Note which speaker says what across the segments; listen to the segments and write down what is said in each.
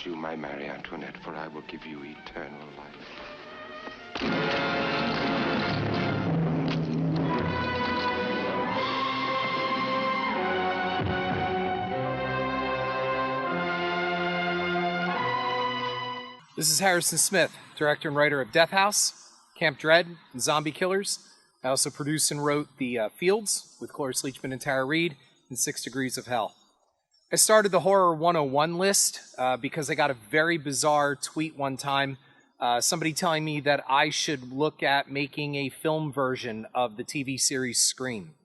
Speaker 1: you, my Marie Antoinette, for I will give you eternal life.
Speaker 2: This is Harrison Smith, director and writer of Death House, Camp Dread, and Zombie Killers. I also produced and wrote The Fields with Cloris Leachman and Tara Reid, and 6 Degrees of Hell. I started the Horror 101 list because I got a very bizarre tweet one time, somebody telling me that I should look at making a film version of the TV series Scream.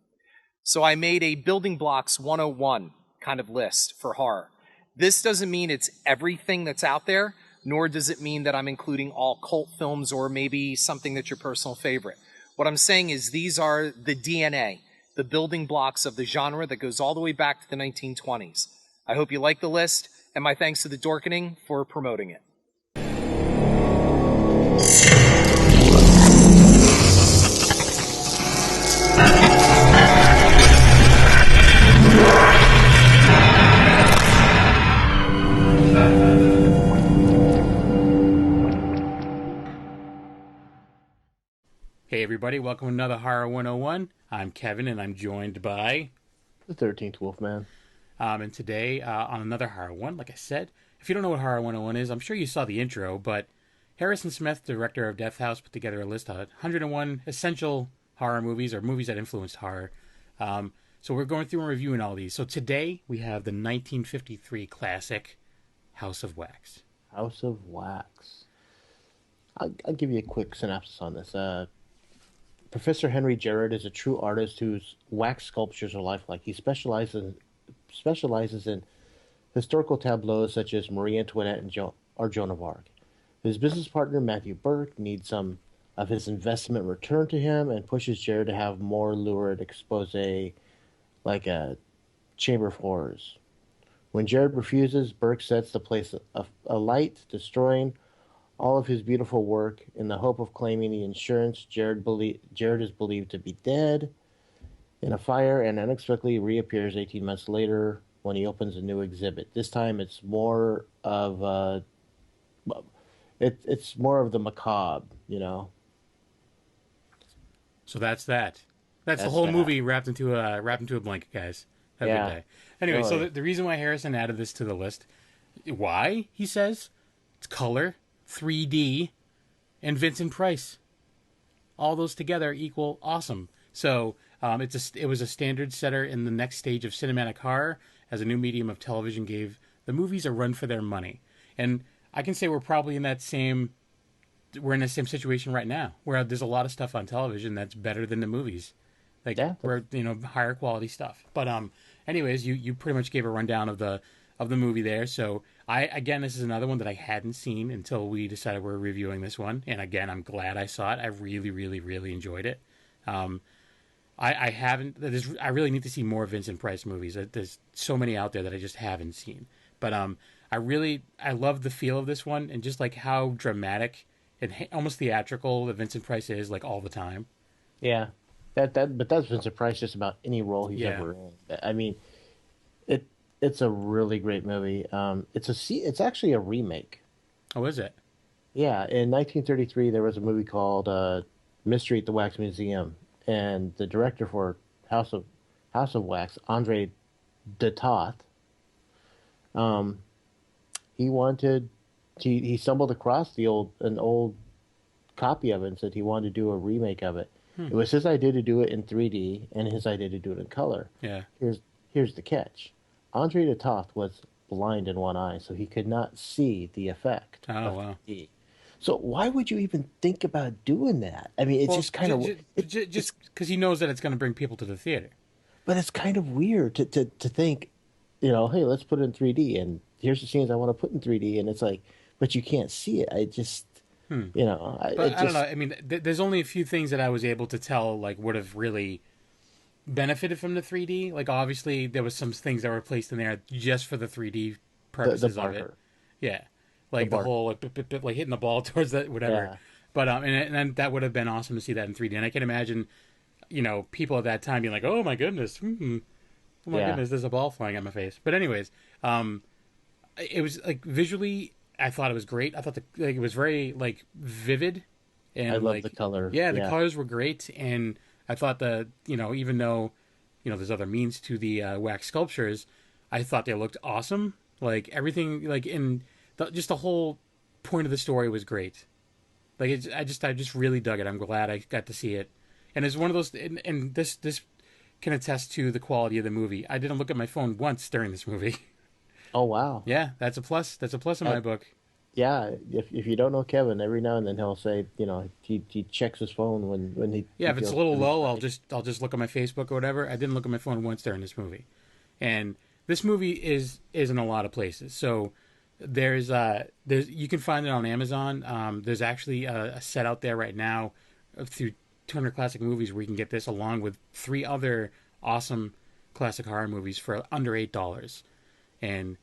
Speaker 2: So I made a Building Blocks 101 kind of list for horror. This doesn't mean it's everything that's out there, nor does it mean that I'm including all cult films or maybe something that's your personal favorite. What I'm saying is these are the DNA, the building blocks of the genre that goes all the way back to the 1920s. I hope you like the list, and my thanks to the Dorkening for promoting it.
Speaker 3: Hey everybody, welcome to another Horror 101. I'm Kevin and I'm joined by...
Speaker 4: the 13th Wolfman.
Speaker 3: And today on another Horror 1, like I said, if you don't know what Horror 101 is, I'm sure you saw the intro, but Harrison Smith, director of Death House, put together a list of 101 essential horror movies or movies that influenced horror. So we're going through and reviewing all these. So today we have the 1953 classic House of Wax.
Speaker 4: House of Wax. I'll give you a quick synopsis on this. Professor Henry Jarrett is a true artist whose wax sculptures are lifelike. He specializes in historical tableaus such as Marie Antoinette and Joan of Arc. His business partner, Matthew Burke, needs some of his investment returned to him and pushes Jarrett to have more lurid expose like a chamber of horrors. When Jarrett refuses, Burke sets the place alight, destroying all of his beautiful work in the hope of claiming the insurance. Jarrett is believed to be dead in a fire and unexpectedly reappears 18 months later when he opens a new exhibit. This time it's more of it's more of the macabre, you know.
Speaker 3: So that's that. That's the whole movie wrapped into a blanket, guys. Have a good day. Anyway, really. So the reason why Harrison added this to the list, why, he says, it's color, 3D, and Vincent Price. All those together equal awesome. So it was a standard setter in the next stage of cinematic horror as a new medium of television gave the movies a run for their money. And I can say we're in the same situation right now, where there's a lot of stuff on television that's better than the movies. We're higher quality stuff. But anyways, you pretty much gave a rundown of the movie there. So this is another one that I hadn't seen until we decided we're reviewing this one. And again, I'm glad I saw it. I really, really, really enjoyed it. I really need to see more Vincent Price movies. There's so many out there that I just haven't seen. But I love the feel of this one and just like how dramatic and almost theatrical that Vincent Price is, like, all the time.
Speaker 4: Yeah, but that's Vincent Price just about any role he's ever in. I mean, it's a really great movie. It's actually a remake.
Speaker 3: Oh, is it?
Speaker 4: Yeah, in 1933 there was a movie called Mystery at the Wax Museum, and the director for House of Wax, Andre de Toth, he stumbled across an old copy of it and said he wanted to do a remake of it. It was his idea to do it in 3D and his idea to do it in color.
Speaker 3: Yeah.
Speaker 4: Here's the catch. Andre de Toth was blind in one eye, so he could not see the effect of 3D. So why would you even think about doing that? I mean, it's just kind of...
Speaker 3: Just because he knows that it's going to bring people to the theater.
Speaker 4: But it's kind of weird to think, hey, let's put it in 3D, and here's the scenes I want to put in 3D, and it's like, but you can't see it. I just...
Speaker 3: I don't know. I mean, there's only a few things that I was able to tell, like, would have really benefited from the 3D. Like, obviously, there was some things that were placed in there just for the 3D purposes of it. Yeah. Like the whole, like hitting the ball towards that, whatever. Yeah. But, and that would have been awesome to see that in 3D. And I can imagine, people at that time being like, oh my goodness. Oh my goodness, there's a ball flying at my face. But anyways, it was like visually, I thought it was great. I thought it was very like vivid, and
Speaker 4: I love
Speaker 3: like
Speaker 4: the color.
Speaker 3: Yeah, the colors were great, and I thought even though there's other means to the wax sculptures, I thought they looked awesome. Like everything, like just the whole point of the story was great. Like I just really dug it. I'm glad I got to see it, and it's one of those. And this can attest to the quality of the movie. I didn't look at my phone once during this movie.
Speaker 4: Oh wow!
Speaker 3: Yeah, that's a plus. That's a plus in my book.
Speaker 4: Yeah, if you don't know Kevin, every now and then he'll say, he checks his phone when he.
Speaker 3: Yeah, if it's a little low, I'll just look at my Facebook or whatever. I didn't look at my phone once during this movie, and this movie is in a lot of places. So there's you can find it on Amazon. There's actually a set out there right now through 200 Classic Movies where you can get this along with 3 other awesome classic horror movies for under $8. And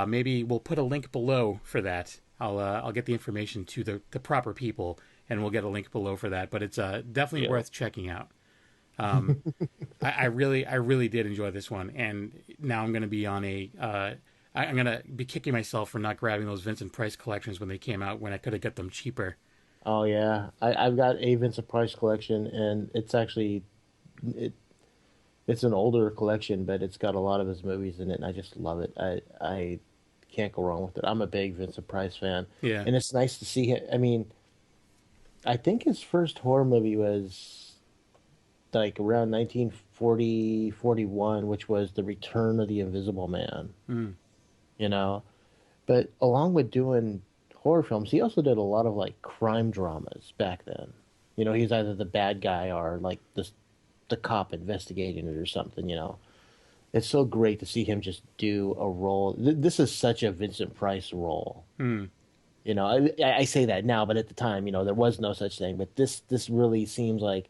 Speaker 3: maybe we'll put a link below for that. I'll get the information to the proper people, and we'll get a link below for that. But it's definitely worth checking out. I really did enjoy this one, and now I'm going to be on I'm going to be kicking myself for not grabbing those Vincent Price collections when they came out, when I could have got them cheaper.
Speaker 4: Oh yeah, I've got a Vincent Price collection, and it's actually it's an older collection, but it's got a lot of his movies in it, and I just love it. I can't go wrong with it. I'm a big Vincent Price fan.
Speaker 3: Yeah.
Speaker 4: And it's nice to see him. I mean, I think his first horror movie was like around 1940, 41, which was The Return of the Invisible Man. But along with doing horror films, he also did a lot of like crime dramas back then. He's either the bad guy or like the cop investigating it or something. It's so great to see him just do a role. This is such a Vincent Price role. I say that now, but at the time, there was no such thing. But this really seems like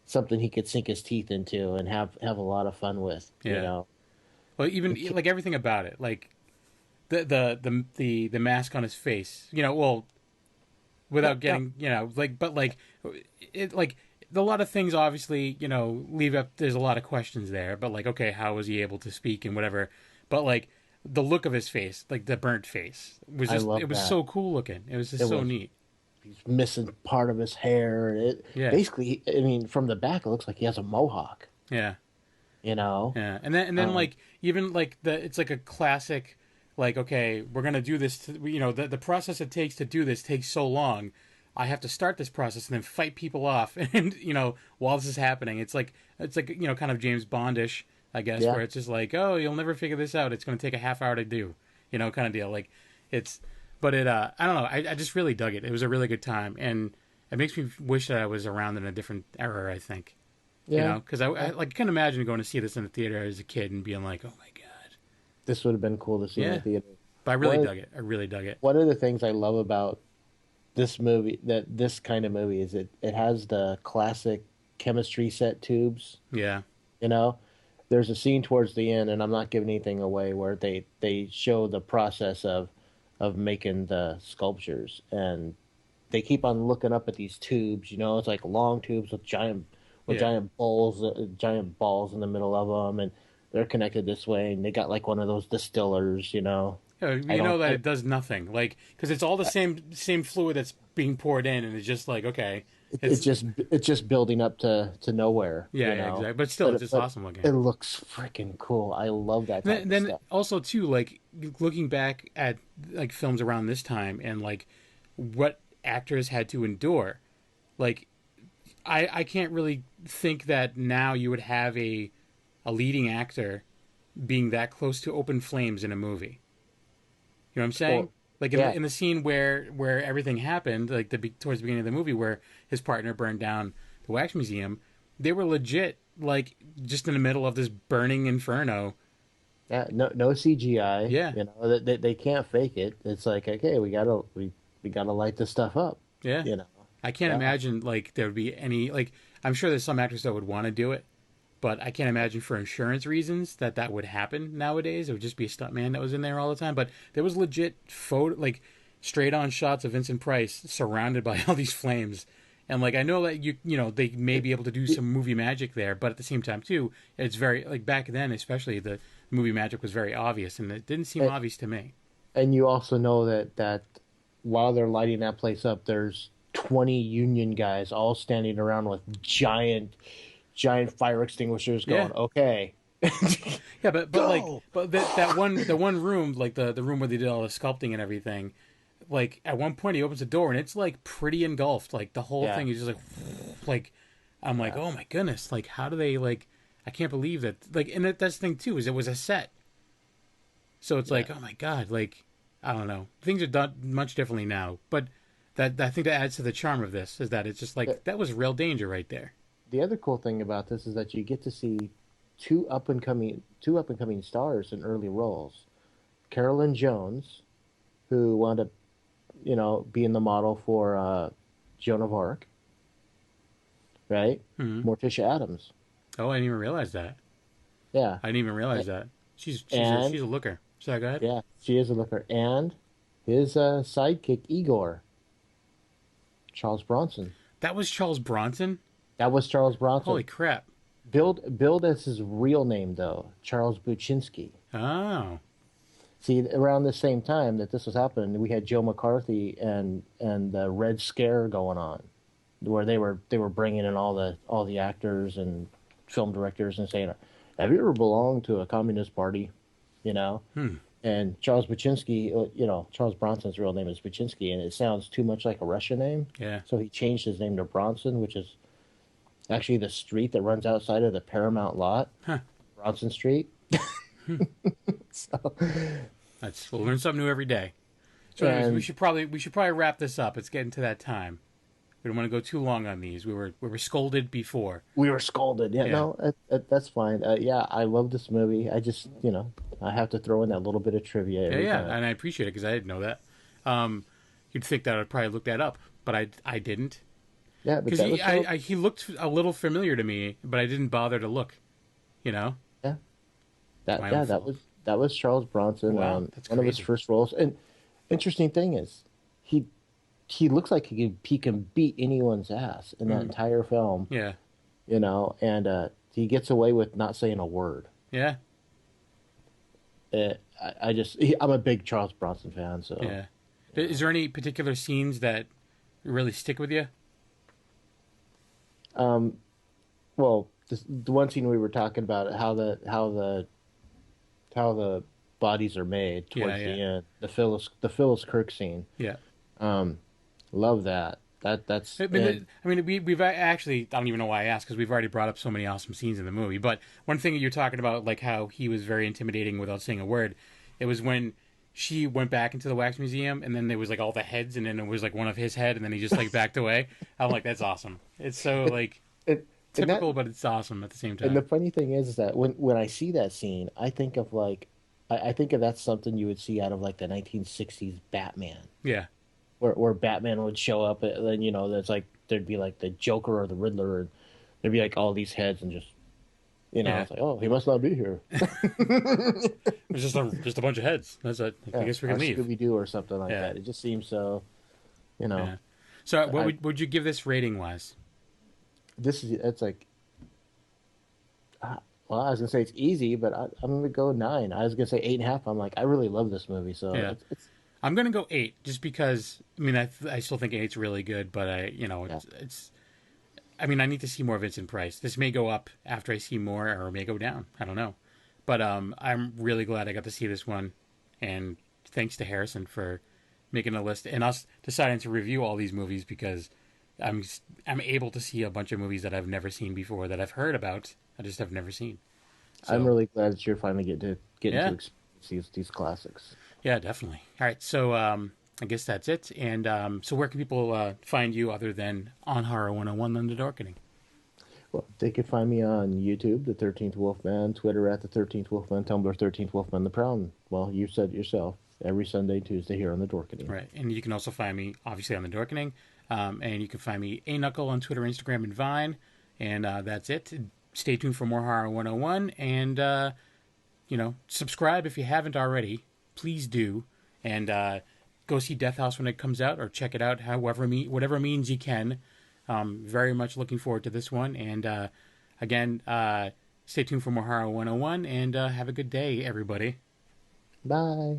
Speaker 4: something he could sink his teeth into and have a lot of fun with.
Speaker 3: Well, even like everything about it, like the mask on his face. Without getting a lot of things obviously, leave up. There's a lot of questions there, but like, okay, how was he able to speak and whatever? But like the look of his face, like the burnt face, was just so cool looking. It was just neat.
Speaker 4: He's missing part of his hair. Basically, I mean, from the back, it looks like he has a mohawk.
Speaker 3: Yeah.
Speaker 4: Yeah,
Speaker 3: and then like even like it's like a classic. Like, okay, we're gonna do this. The process it takes to do this takes so long. I have to start this process and then fight people off, and while this is happening, it's like kind of James Bondish, I guess, where it's just like, oh, you'll never figure this out. It's going to take a half hour to do, kind of deal. Like I don't know. I just really dug it. It was a really good time, and it makes me wish that I was around in a different era. I think, because I couldn't imagine going to see this in the theater as a kid and being like, oh my god.
Speaker 4: This would have been cool to see in the theater.
Speaker 3: But I really dug it. I really dug it.
Speaker 4: One of the things I love about this movie, this kind of movie, is it has the classic chemistry set tubes.
Speaker 3: Yeah.
Speaker 4: There's a scene towards the end, and I'm not giving anything away, where they show the process of making the sculptures, and they keep on looking up at these tubes. It's like long tubes with giant balls in the middle of them, and they're connected this way, and they got like one of those distillers,
Speaker 3: Yeah, it does nothing, like, because it's all the same fluid that's being poured in, and it's just like, okay,
Speaker 4: it's just building up to nowhere.
Speaker 3: Yeah, exactly. But still, it's just awesome looking.
Speaker 4: It looks freaking cool. I love that.
Speaker 3: Then also too, like looking back at like films around this time and like what actors had to endure, like I can't really think that now you would have a leading actor being that close to open flames in a movie. You know what I'm saying? In the scene where everything happened, like towards the beginning of the movie, where his partner burned down the wax museum, they were legit like just in the middle of this burning inferno.
Speaker 4: Yeah, no CGI.
Speaker 3: Yeah,
Speaker 4: they can't fake it. It's like, okay, we gotta light this stuff up.
Speaker 3: Yeah, I can't imagine like there would be any like. I'm sure there's some actors that would want to do it. But I can't imagine for insurance reasons that would happen nowadays. It would just be a stuntman that was in there all the time. But there was legit like straight on shots of Vincent Price surrounded by all these flames. And like I know that they may be able to do some movie magic there, but at the same time too, it's very like back then especially the movie magic was very obvious, and it didn't seem obvious to me.
Speaker 4: And you also know that while they're lighting that place up, there's 20 Union guys all standing around with giant fire extinguishers
Speaker 3: Yeah.
Speaker 4: going, okay.
Speaker 3: Yeah, but
Speaker 4: Go!
Speaker 3: that one room, like the room where they did all the sculpting and everything, like at one point he opens the door and it's like pretty engulfed. Like the whole
Speaker 4: Yeah.
Speaker 3: thing is just like I'm like, oh my goodness, like how do they like? I can't believe that. Like, and that's the thing too, is it was a set, so it's
Speaker 4: Yeah.
Speaker 3: like, oh my god, like I don't know, things are done much differently now. But that I think that adds to the charm of this is that it's just like that was real danger right there.
Speaker 4: The other cool thing about this is that you get to see two up and coming stars in early roles. Carolyn Jones, who wound up, being the model for Joan of Arc, right?
Speaker 3: Hmm.
Speaker 4: Morticia Adams.
Speaker 3: Oh, I didn't even realize that.
Speaker 4: Yeah.
Speaker 3: I didn't even realize that.
Speaker 4: And
Speaker 3: She's a looker. So go ahead.
Speaker 4: yeah, she is a looker. And his sidekick Igor, Charles Bronson.
Speaker 3: That was Charles Bronson.
Speaker 4: That was Charles Bronson.
Speaker 3: Holy crap!
Speaker 4: Billed as his real name though, Charles Buczynski.
Speaker 3: Oh,
Speaker 4: See, around the same time that this was happening, we had Joe McCarthy and the Red Scare going on, where they were bringing in all the actors and film directors and saying, "Have you ever belonged to a communist party?" You know. And Charles Buczynski, Charles Bronson's real name is Buczynski, and it sounds too much like a Russian name.
Speaker 3: yeah.
Speaker 4: So he changed his name to Bronson, which is actually the street that runs outside of the Paramount lot,
Speaker 3: Huh.
Speaker 4: Bronson Street. So,
Speaker 3: We'll learn something new every day. So anyways,
Speaker 4: And-
Speaker 3: we should probably wrap this up. It's getting to that time. We don't want to go too long on these. We were scolded before.
Speaker 4: we were scolded. Yeah,
Speaker 3: Yeah.
Speaker 4: no, that's fine. Yeah, I love this movie. I just, I have to throw in that little bit of trivia every
Speaker 3: Yeah,
Speaker 4: time.
Speaker 3: and I appreciate it because I didn't know that. You'd think that I'd probably look that up, but I didn't.
Speaker 4: Yeah, but
Speaker 3: Because
Speaker 4: that was
Speaker 3: he looked a little familiar to me, but I didn't bother to look. You know?
Speaker 4: yeah,
Speaker 3: My own
Speaker 4: that
Speaker 3: fault.
Speaker 4: was Charles Bronson.
Speaker 3: Wow, that's
Speaker 4: one of his
Speaker 3: crazy.
Speaker 4: first roles. And interesting thing is, he looks like he can beat anyone's ass in that entire film.
Speaker 3: Yeah.
Speaker 4: And he gets away with not saying a word.
Speaker 3: Yeah.
Speaker 4: I'm a big Charles Bronson fan, so
Speaker 3: Yeah. Is there any particular scenes that really stick with you?
Speaker 4: well, the one scene we were talking about how the bodies are made towards
Speaker 3: Yeah,
Speaker 4: the
Speaker 3: yeah.
Speaker 4: end, the Phyllis Kirk scene.
Speaker 3: Yeah.
Speaker 4: Love that. That's
Speaker 3: We've actually, I don't even know why I asked because we've already brought up so many awesome scenes in the movie. But one thing you're talking about, like how he was very intimidating without saying a word, it was when she went back into the wax museum and then there was like all the heads and then it was like one of his head and then he just like backed away. I'm like, that's awesome. It's so like typical, but it's awesome at the same time.
Speaker 4: And the funny thing is that when I see that scene, I think of I think of that's something you would see out of like the 1960s Batman.
Speaker 3: Yeah.
Speaker 4: Where Batman would show up, and then there's like there'd be like the Joker or the Riddler, and there'd be like all these heads, and just
Speaker 3: Yeah.
Speaker 4: it's like, oh, he must not be here.
Speaker 3: It's just a bunch of heads. That's it. I guess we can leave.
Speaker 4: Scooby Doo or something like
Speaker 3: Yeah.
Speaker 4: that. It just seems so,
Speaker 3: Yeah. So what would you give this rating wise?
Speaker 4: it's like, well, I was gonna say it's easy, but I'm gonna go 9. I was gonna say 8.5. I'm like, I really love this movie, so
Speaker 3: Yeah.
Speaker 4: it's
Speaker 3: I'm gonna go 8, just because. I mean, I still think 8's really good, but it's. I mean, I need to see more Vincent Price. This may go up after I see more, or it may go down. I don't know, but I'm really glad I got to see this one, and thanks to Harrison for making a list and us deciding to review all these movies because I'm able to see a bunch of movies that I've never seen before that I've heard about. I just have never seen. So,
Speaker 4: I'm really glad that you're finally getting to experience these classics.
Speaker 3: Yeah, definitely. All right, so I guess that's it. And so where can people find you other than on Horror 101 on the Dorkening?
Speaker 4: Well, they can find me on YouTube, The 13th Wolfman, Twitter at The 13th Wolfman, Tumblr 13th Wolfman the Proud. Well, you said it yourself, every Sunday, Tuesday here on the Dorkening.
Speaker 3: Right, and you can also find me, obviously, on the Dorkening. And you can find me A-Knuckle on Twitter, Instagram, and Vine. And that's it. Stay tuned for more Horror 101. And, subscribe if you haven't already. Please do. And go see Death House when it comes out, or check it out whatever means you can. Very much looking forward to this one. And again, stay tuned for more Horror 101, and have a good day, everybody.
Speaker 4: Bye.